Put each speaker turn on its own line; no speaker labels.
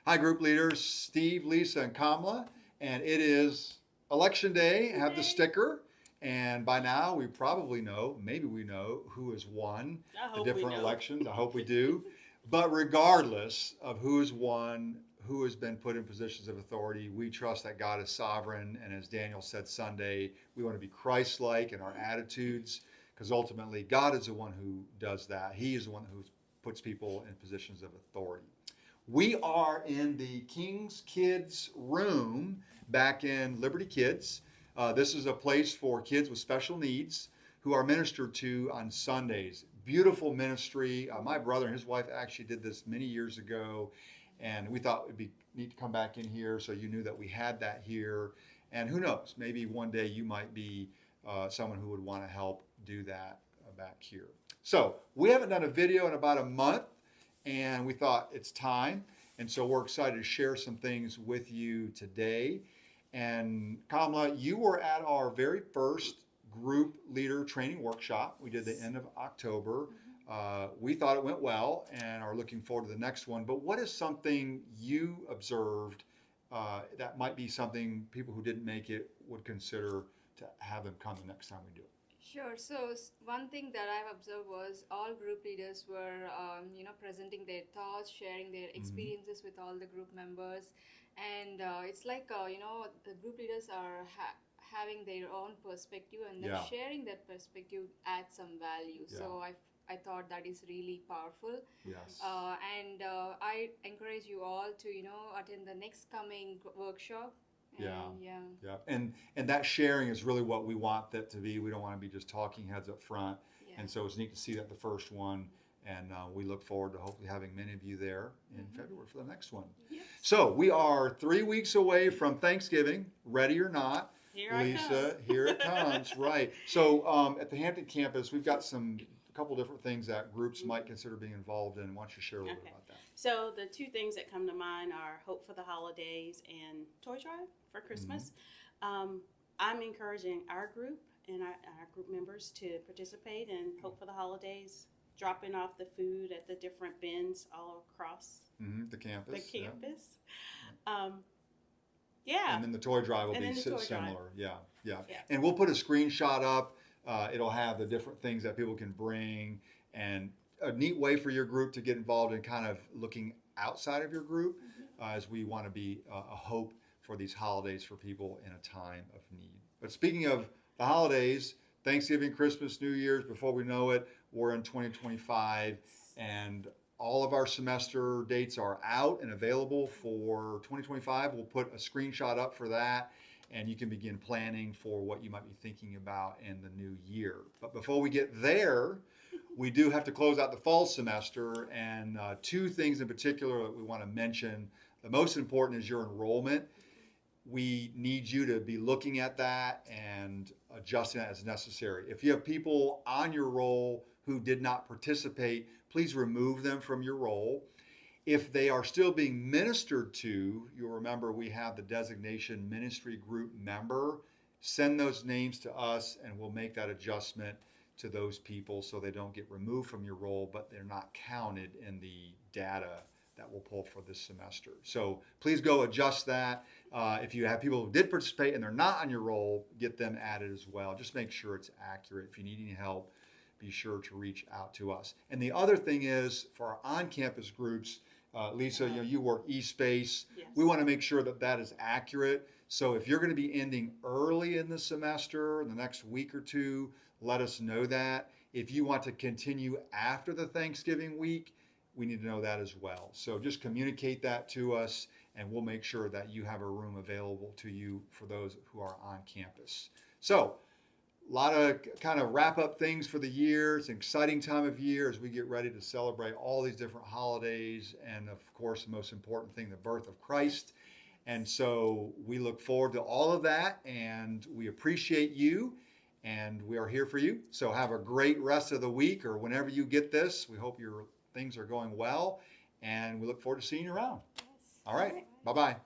Hi, group leaders, Steve, Lisa, and Kamala. And it is election day. Have the sticker. And by now, we probably know, maybe we know, who has won
I
the
hope we
different
know.
elections. I hope we do. But regardless of who has won, who has been put in positions of authority, we trust that God is sovereign. And as Daniel said Sunday, we want to be Christ like in our attitudes because ultimately, God is the one who does that. He is the one who puts people in positions of authority. We are in the King's Kids room back in Liberty Kids. This is a place for kids with special needs who are ministered to on Sundays. Beautiful ministry. My brother and his wife actually did this many years ago, and we thought it'd be neat to come back in here so you knew that we had that here. And who knows, maybe one day you might be someone who would want to help do that back here. So we haven't done a video in about a month, and we thought it's time. And so we're excited to share some things with you today. And Kamala, you were at our very first group leader training workshop. We did the end of October. We thought it went well and are looking forward to the next one. But what is something you observed that might be something people who didn't make it would consider to have them come the next time we do it?
Sure. So one thing that I've observed was all group leaders were, presenting their thoughts, sharing their experiences with all the group members, and it's like, the group leaders are having their own perspective, and then
Yeah.
sharing that perspective adds some value.
Yeah.
So I thought that is really powerful.
Yes.
And I encourage you all to, attend the next coming workshop.
Yeah.
And, yeah.
Yeah, and that sharing is really what we want that to be. We don't want to be just talking heads up front,
Yeah.
and so it's neat to see that the first one, and we look forward to hopefully having many of you there in February for the next one.
Yes.
So we are 3 weeks away from Thanksgiving, ready or not.
Here I
Lisa,
come.
here it comes, right. So at the Hampton campus, we've got a couple different things that groups might consider being involved in. Why don't you share a little bit
Okay.
about that?
So the two things that come to mind are Hope for the Holidays and Toy Drive for Christmas. I'm encouraging our group and our group members to participate in Hope for the Holidays, dropping off the food at the different bins all across
The campus.
the
yeah.
campus. Yeah.
And then the toy drive will
And
be
then the toy drive.
similar. Yeah, yeah.
Yeah.
And we'll put a screenshot up. It'll have the different things that people can bring and a neat way for your group to get involved in kind of looking outside of your group as we want to be a hope for these holidays for people in a time of need. But speaking of the holidays, Thanksgiving, Christmas, New Year's, before we know it, we're in 2025 and all of our semester dates are out and available for 2025. We'll put a screenshot up for that, and you can begin planning for what you might be thinking about in the new year. But before we get there, we do have to close out the fall semester, and two things in particular that we want to mention. The most important is your enrollment. We need you to be looking at that and adjusting that as necessary. If you have people on your roll who did not participate, please remove them from your roll. If they are still being ministered to, you'll remember we have the designation ministry group member. Send those names to us and we'll make that adjustment to those people so they don't get removed from your roll, but they're not counted in the data that we'll pull for this semester. So please go adjust that. If you have people who did participate and they're not on your roll, get them added as well. Just make sure it's accurate. If you need any help, be sure to reach out to us. And the other thing is for our on-campus groups, Lisa, you work eSpace.
Yes.
We want to make sure that that is accurate. So if you're going to be ending early in the semester, in the next week or two, let us know that. If you want to continue after the Thanksgiving week, we need to know that as well. So just communicate that to us and we'll make sure that you have a room available to you for those who are on campus. So a lot of kind of wrap up things for the year. It's an exciting time of year as we get ready to celebrate all these different holidays and of course the most important thing, the birth of Christ. And so we look forward to all of that and we appreciate you and we are here for you. So have a great rest of the week or whenever you get this. We hope your things are going well and we look forward to seeing you around.
Yes.
All right. Bye-bye.